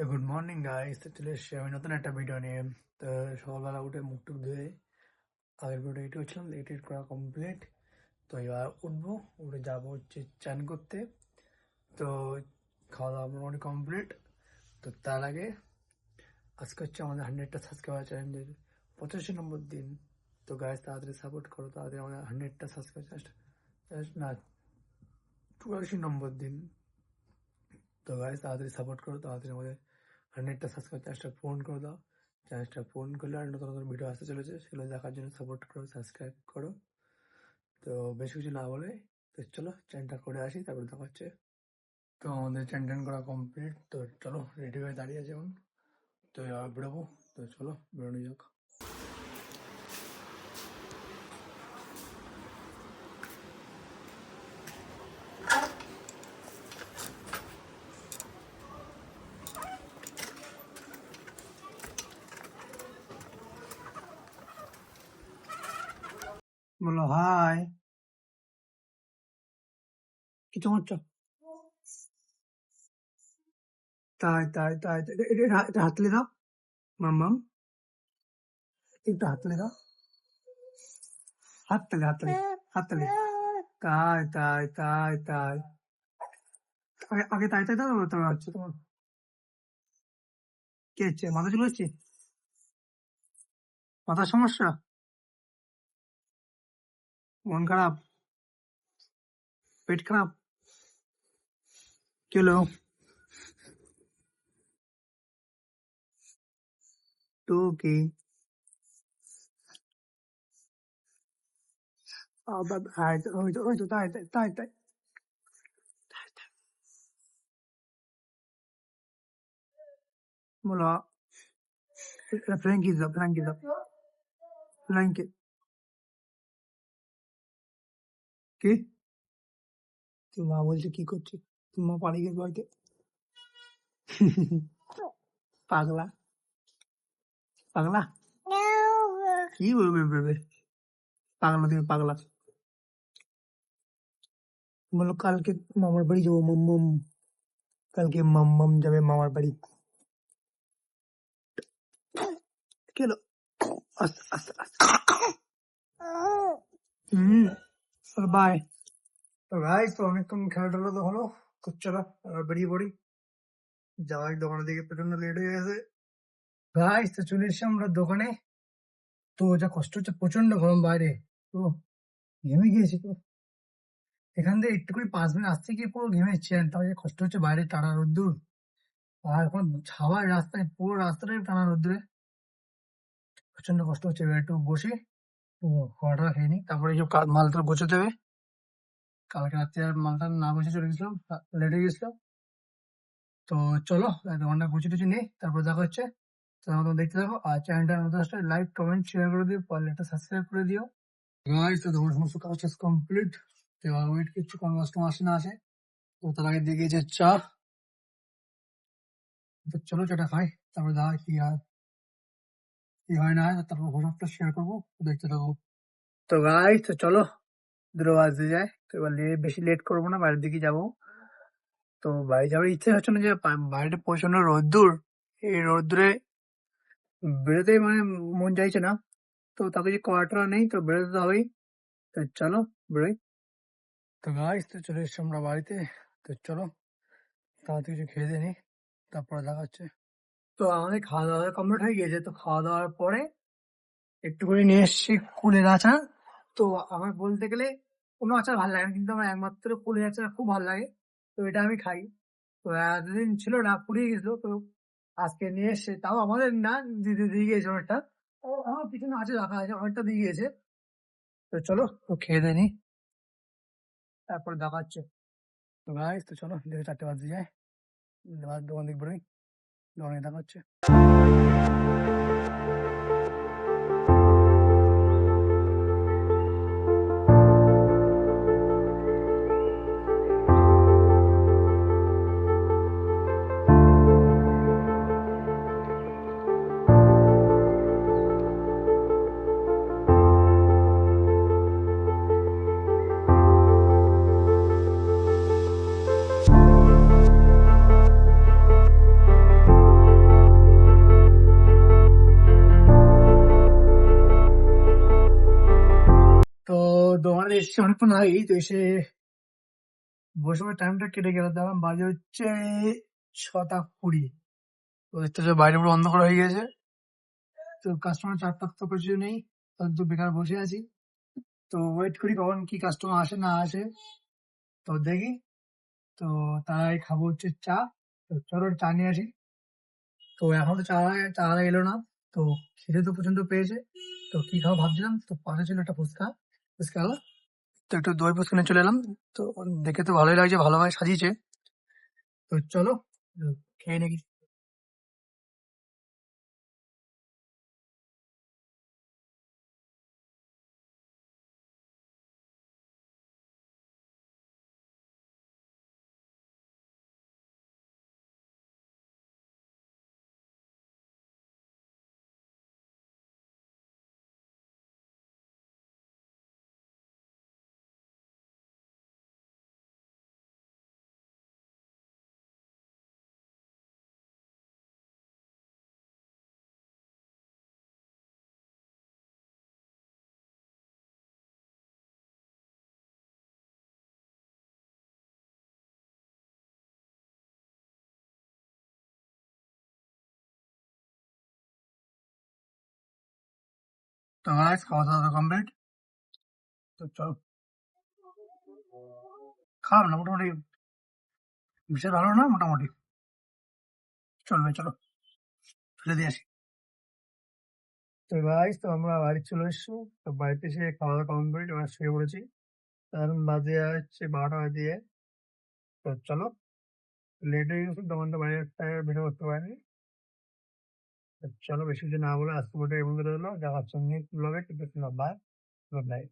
Good morning guys, তো চলে এসেছি আমি নতুন একটা ভিডিও নিয়ে। তো সকালবেলা উঠে মুখ টুক ধুয়ে আগের ভিডিও এডিট করছিলাম, এডিট করা কমপ্লিট। তো এবার উঠবো, উঠে যাবো হচ্ছে চান করতে। তো খাওয়া দাওয়া মোটামুটি কমপ্লিট। তো তার আগে আজকে হচ্ছে আমাদের 100টা সাবস্ক্রাইবার চ্যালেঞ্জের 85 নম্বর দিন। তো গাইস তাড়াতাড়ি সাপোর্ট করো, তাড়াতাড়ি আমাদের 100টা সাবস্ক্রাইবার না 84 নম্বর দিন। তো গাইস তাড়াতাড়ি সাপোর্ট করো, তাড়াতাড়ি আমাদের 100টা সাবস্ক্রাইব চ্যানেলটা পূরণ করে দাও। চ্যানেলটা পূরণ করলে আর নতুন নতুন ভিডিও আসতে চলেছে, সেগুলো দেখার জন্য সাপোর্ট করো, সাবস্ক্রাইব করো। তো বেশি কিছু না বলে তো চলো চ্যানেলটা করে আসি, তারপর দেখা হচ্ছে। তো আমাদের চ্যান করা কমপ্লিট। তো চলো রেডি হয়ে দাঁড়িয়ে আছে এখন। তো এবার বেরোবো। তো চলো বেরোনো যাক। বলো হাই। কিছু করছো? তাই তাই তাই তাই, এটা হাতলে দাও মাম্মাম, একটু হাতলে দাও, হাততালি হাততালি হাততালি। তাই তাই তাই তাই, আগে আগে তাই তাই দাও, তোমার হচ্ছে তোমার কি হচ্ছে? মাথা চলে হচ্ছে? মাথার সমস্যা? মন খারাপ? পেট খারাপ? কি হলো? তো কি আবার ওই তো তাই তাই তাই তাই। বলো ফ্র্যাঙ্কি দাও, ফ্র্যাঙ্কি দাও, ফ্র্যাঙ্কি। কি? তোর মা বলছে কি করছে? তোর মা পালিয়ে গেছে বাড়িতে। পাগলা পাগলা, কি বলবে ভেবে? পাগলা তুমি পাগলা। বলো কালকে মামার বাড়ি যাবো মাম্মাম, কালকে মাম্মাম যাবে মামার বাড়ি। কি হলো? আস্তে আস্তে আস্তে। বাই। তো ভাই তো অনেকক্ষণ খেলা টেলা তো হলো, তো চলো এবার বেরিয়ে পড়ি। যাওয়ার দোকানের দিকে প্রচন্ড লেট হয়ে গেছে। ভাই তো চলে এসছি আমরা দোকানে। তো যা কষ্ট হচ্ছে, প্রচন্ড গরম বাইরে। তো ঘেমে গিয়েছি তো, এখান থেকে একটুকুই 5 মিনিট আসতে গিয়ে পুরো ঘেমেছি। তাও যে কষ্ট হচ্ছে, বাইরে টানা রোদ্দুর, আর এখন হাওয়ার রাস্তায় পুরো রাস্তাটাই টানা রোদ্দুরে, প্রচন্ড কষ্ট হচ্ছে। এবার একটু বসে তো খাওয়াটা খেয়ে নিই, তারপরে এই সব মালটা গোছাতে হবে। কালকে রাত্রে আর মালটা না গোছে চলে গেছিলাম, লেট হয়ে গেছিল। তো চলো দোকানটা গুছিয়ে টুছিয়ে নিই, তারপর দেখা হচ্ছে। তো তোমরা দেখতে থাকো, আর চ্যানেলটার মধ্যে আসলে লাইক কমেন্ট শেয়ার করে দিও, পারলে একটা সাবস্ক্রাইব করে দিও। গাইস তো দোকান সমস্ত কাজ শেষ কমপ্লিট। তো এবার ওয়েট করছি কোন কাস্টমার আসে না আসে। তো তার আগে দিয়ে গিয়েছে চা। তো চলো চাটা খাই, তারপর দেখা কি হয় কি হয় না হয়, তারপর হোয়াটসঅ্যাপটা শেয়ার করবো, তো দেখতে থাকো। তো গাইস তো চলো, 2 বাজতে যায়। তো এবার বেশি লেট করবো না, বাড়ির দিকে যাবো। তো বাড়ি যাওয়ার ইচ্ছে হচ্ছে না, যে বাইরে প্রচন্ড রোদ্দুর, এই রোদ্দুরে বেরোতেই মানে মন চাইছে না। তো তাকে যে করাটা নেই, তো বেরোতে তো হবেই। তো চলো বেরোই। তো গাইস তো চলে এসছি আমরা বাড়িতে। তো চলো তাড়াতাড়ি কিছু খেয়ে দিয়ে নিই, তারপরে দেখা হচ্ছে। তো আমাদের খাওয়া দাওয়া কমপ্লিট হয়ে গিয়েছে। তো খাওয়া দাওয়ার পরে একটু করে নিয়ে এসেছি কুলের আচার। তো আমার বলতে গেলে কোনো আচার ভালো লাগে না, কিন্তু আমার একমাত্র কুলের আচার খুব ভালো লাগে। তো এটা আমি খাই। তো এতদিন ছিল না, ফুরিয়ে গেছিল। তো আজকে নিয়ে এসছে, তাও আমাদের না, দিদি দিয়ে গিয়েছে অনেকটা। ও আমার পিছনে আছে, রাখা আছে, অনেকটা দিয়ে গিয়েছে। তো চলো তো খেয়ে দিয়ে নিই, তারপরে দেখা হচ্ছে। তো গাইস তো চলো, দেখে 4টে বাজতে যায়, এবার দোকান দিক বেরোই, দোকানে দেখা হচ্ছে। এসছি অনেকক্ষণ আগেই, তো এসে বসে টাইমটা কেটে গেল, দেখলাম বাজে হচ্ছে 6টা 20। তো দেখতেছো বাইরে পুরো অন্ধকার হয়ে গেছে। তো কাস্টমার চারটার তো কিছু নেই, তো বেকার বসে আছি। তো ওয়েট করি কখন কি কাস্টমার আসে না আসে, তো দেখি। তো তাই খাবো হচ্ছে চা। তো চলো চা নিয়ে আসি। তো এখন তো চা এলো না। তো খিদে তো প্রচন্ড পেয়েছে। তো কি খাবো ভাবছিলাম, তো পাশে ছিল একটা ফুচকা। ফুচকা হলো। তো একটু দই ফুচকা নিয়ে চলে এলাম। তো দেখে তো ভালোই লাগছে, ভালোভাবে সাজিয়েছে। তো চলো খেয়ে নাকি। তো গাইস খাওয়া দাওয়া কমপ্লিট। তো চলো, খারাপ না মোটামুটি, বিশাল ভালো না, মোটামুটি চলবে। চলো ফেলে দিয়ে আসি। তো গাইস, তো আমরা বাড়ি চলে এসেছি। তো বাড়িতে এসে খাওয়া দাওয়া কমপ্লিট, এবার শুয়ে পড়েছি। এখন বাজে হচ্ছে 12টা দিয়ে। তো চলো, লেট হয়ে গেছে, তখন তো বাইরে ভিডিও করতে পারিনি। তো চলো বেশি কিছু না বলে আজকে ভিডিও এই পর্যন্ত রইলো। দেখা হচ্ছে নেক্সট ব্লগে। Bye, good night.